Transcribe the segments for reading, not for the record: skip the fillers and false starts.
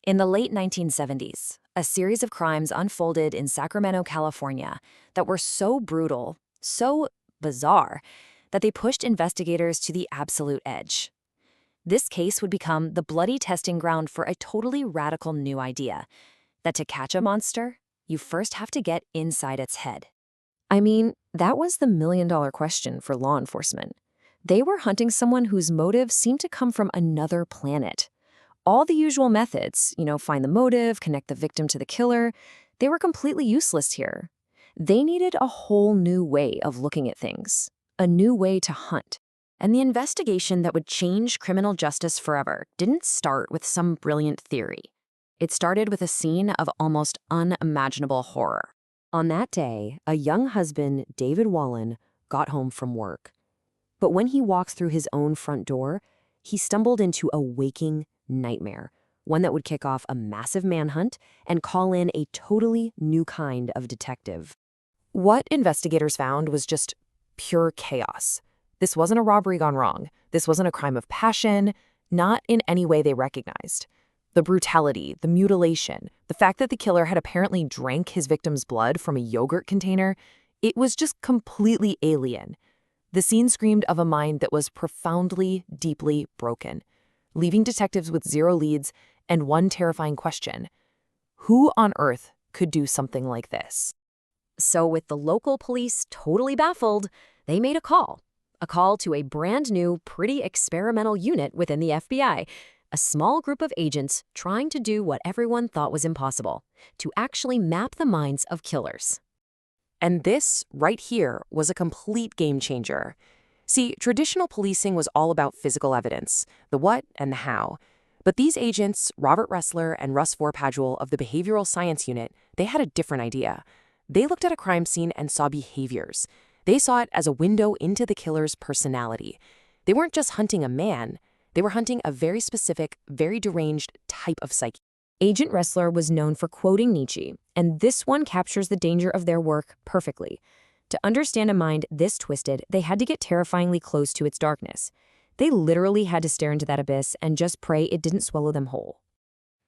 In the late 1970s, a series of crimes unfolded in Sacramento, California, that were so brutal, so bizarre, that they pushed investigators to the absolute edge. This case would become the bloody testing ground for a totally radical new idea, that to catch a monster, you first have to get inside its head. I mean, that was the million-dollar question for law enforcement. They were hunting someone whose motives seemed to come from another planet. All the usual methods, find the motive, connect the victim to the killer, they were completely useless here. They needed a whole new way of looking at things, a new way to hunt. And the investigation that would change criminal justice forever didn't start with some brilliant theory. It started with a scene of almost unimaginable horror. On that day, a young husband, David Wallen, got home from work. But when he walked through his own front door, he stumbled into a waking nightmare, one that would kick off a massive manhunt and call in a totally new kind of detective. What investigators found was just pure chaos. This wasn't a robbery gone wrong. This wasn't a crime of passion, not in any way they recognized. The brutality, the mutilation, the fact that the killer had apparently drank his victim's blood from a yogurt container, it was just completely alien. The scene screamed of a mind that was profoundly, deeply broken, leaving detectives with zero leads and one terrifying question: who on earth could do something like this? So with the local police totally baffled, they made a call to a brand new, pretty experimental unit within the FBI, a small group of agents trying to do what everyone thought was impossible, to actually map the minds of killers. And this, right here, was a complete game changer. See, traditional policing was all about physical evidence, the what and the how. But these agents, Robert Ressler and Russ Vorpagel of the Behavioral Science Unit, they had a different idea. They looked at a crime scene and saw behaviors. They saw it as a window into the killer's personality. They weren't just hunting a man. They were hunting a very specific, very deranged type of psyche. Agent Ressler was known for quoting Nietzsche, and this one captures the danger of their work perfectly. To understand a mind this twisted, they had to get terrifyingly close to its darkness. They literally had to stare into that abyss and just pray it didn't swallow them whole.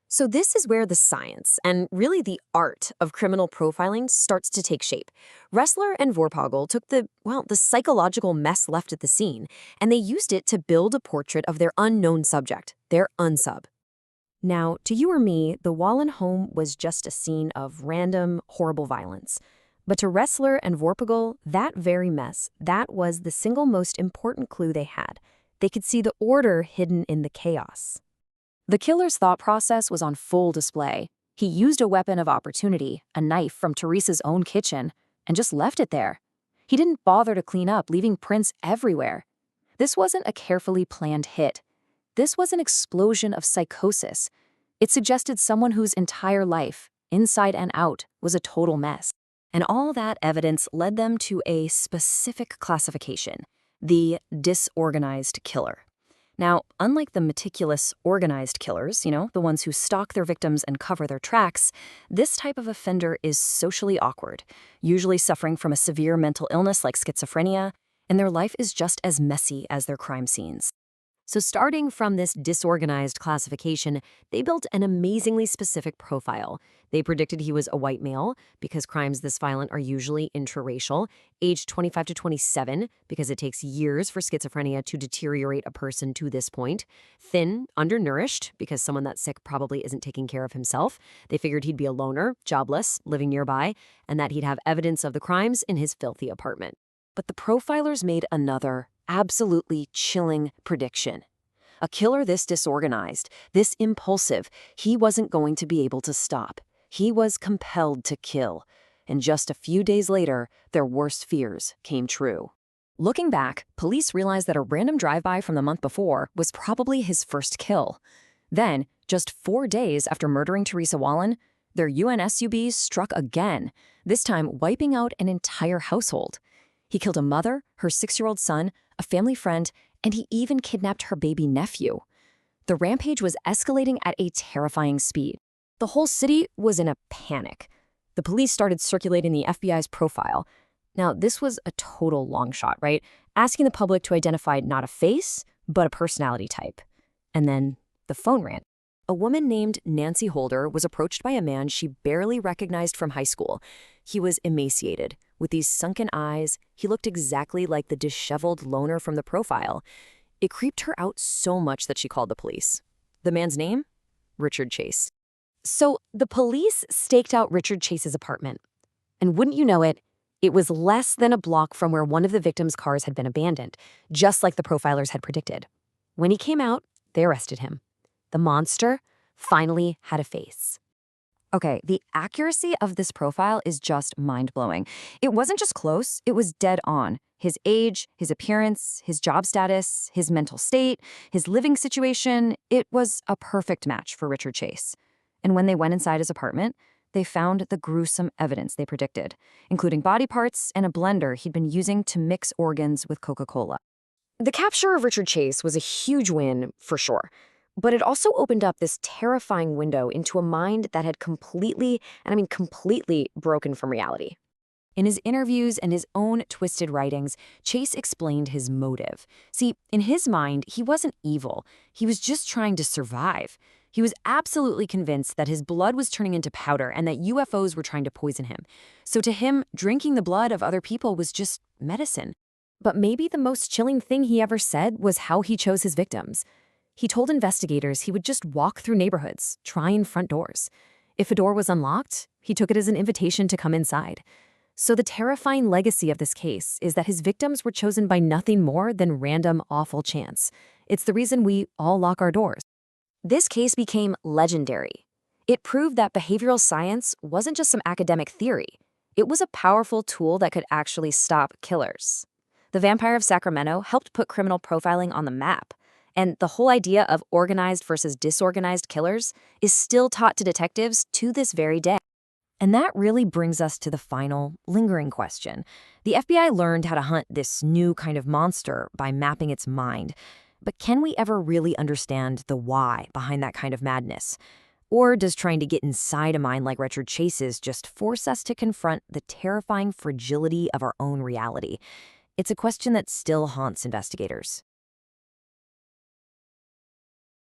So this is where the science, and really the art of criminal profiling starts to take shape. Ressler and Vorpagel took the psychological mess left at the scene, and they used it to build a portrait of their unknown subject, their unsub. Now, to you or me, the Wallen home was just a scene of random, horrible violence. But to Ressler and Vorpagel, that very mess, that was the single most important clue they had. They could see the order hidden in the chaos. The killer's thought process was on full display. He used a weapon of opportunity, a knife from Teresa's own kitchen, and just left it there. He didn't bother to clean up, leaving prints everywhere. This wasn't a carefully planned hit. This was an explosion of psychosis. It suggested someone whose entire life, inside and out, was a total mess. And all that evidence led them to a specific classification, the disorganized killer. Now, unlike the meticulous, organized killers, the ones who stalk their victims and cover their tracks, this type of offender is socially awkward, usually suffering from a severe mental illness like schizophrenia, and their life is just as messy as their crime scenes. So starting from this disorganized classification, they built an amazingly specific profile. They predicted he was a white male, because crimes this violent are usually intraracial, aged 25 to 27, because it takes years for schizophrenia to deteriorate a person to this point, thin, undernourished, because someone that's sick probably isn't taking care of himself. They figured he'd be a loner, jobless, living nearby, and that he'd have evidence of the crimes in his filthy apartment. But the profilers made another, absolutely chilling prediction. A killer this disorganized, this impulsive, he wasn't going to be able to stop. He was compelled to kill. And just a few days later, their worst fears came true. Looking back, police realized that a random drive-by from the month before was probably his first kill. Then, just 4 days after murdering Teresa Wallen, their UNSUBs struck again, this time wiping out an entire household. He killed a mother, her 6-year-old son, a family friend, and he even kidnapped her baby nephew. The rampage was escalating at a terrifying speed. The whole city was in a panic. The police started circulating the FBI's profile. Now, this was a total long shot, right? Asking the public to identify not a face, but a personality type. And then the phone rang. a woman named Nancy Holder was approached by a man she barely recognized from high school. He was emaciated, with these sunken eyes. He looked exactly like the disheveled loner from the profile. It creeped her out so much that she called the police. The man's name? Richard Chase. So the police staked out Richard Chase's apartment. And wouldn't you know it, it was less than a block from where one of the victims' cars had been abandoned, just like the profilers had predicted. When he came out, they arrested him. The monster finally had a face. Okay, the accuracy of this profile is just mind-blowing. It wasn't just close, it was dead on. His age, his appearance, his job status, his mental state, his living situation, it was a perfect match for Richard Chase. And when they went inside his apartment, they found the gruesome evidence they predicted, including body parts and a blender he'd been using to mix organs with Coca-Cola. The capture of Richard Chase was a huge win, for sure. But it also opened up this terrifying window into a mind that had completely, and I mean completely, broken from reality. In his interviews and his own twisted writings, Chase explained his motive. See, in his mind, he wasn't evil. He was just trying to survive. He was absolutely convinced that his blood was turning into powder and that UFOs were trying to poison him. So to him, drinking the blood of other people was just medicine. But maybe the most chilling thing he ever said was how he chose his victims. He told investigators he would just walk through neighborhoods, trying front doors. If a door was unlocked, he took it as an invitation to come inside. So the terrifying legacy of this case is that his victims were chosen by nothing more than random, awful chance. It's the reason we all lock our doors. This case became legendary. It proved that behavioral science wasn't just some academic theory. It was a powerful tool that could actually stop killers. The Vampire of Sacramento helped put criminal profiling on the map. And the whole idea of organized versus disorganized killers is still taught to detectives to this very day. And that really brings us to the final, lingering question. The FBI learned how to hunt this new kind of monster by mapping its mind. But can we ever really understand the why behind that kind of madness? Or does trying to get inside a mind like Richard Chase's just force us to confront the terrifying fragility of our own reality? It's a question that still haunts investigators.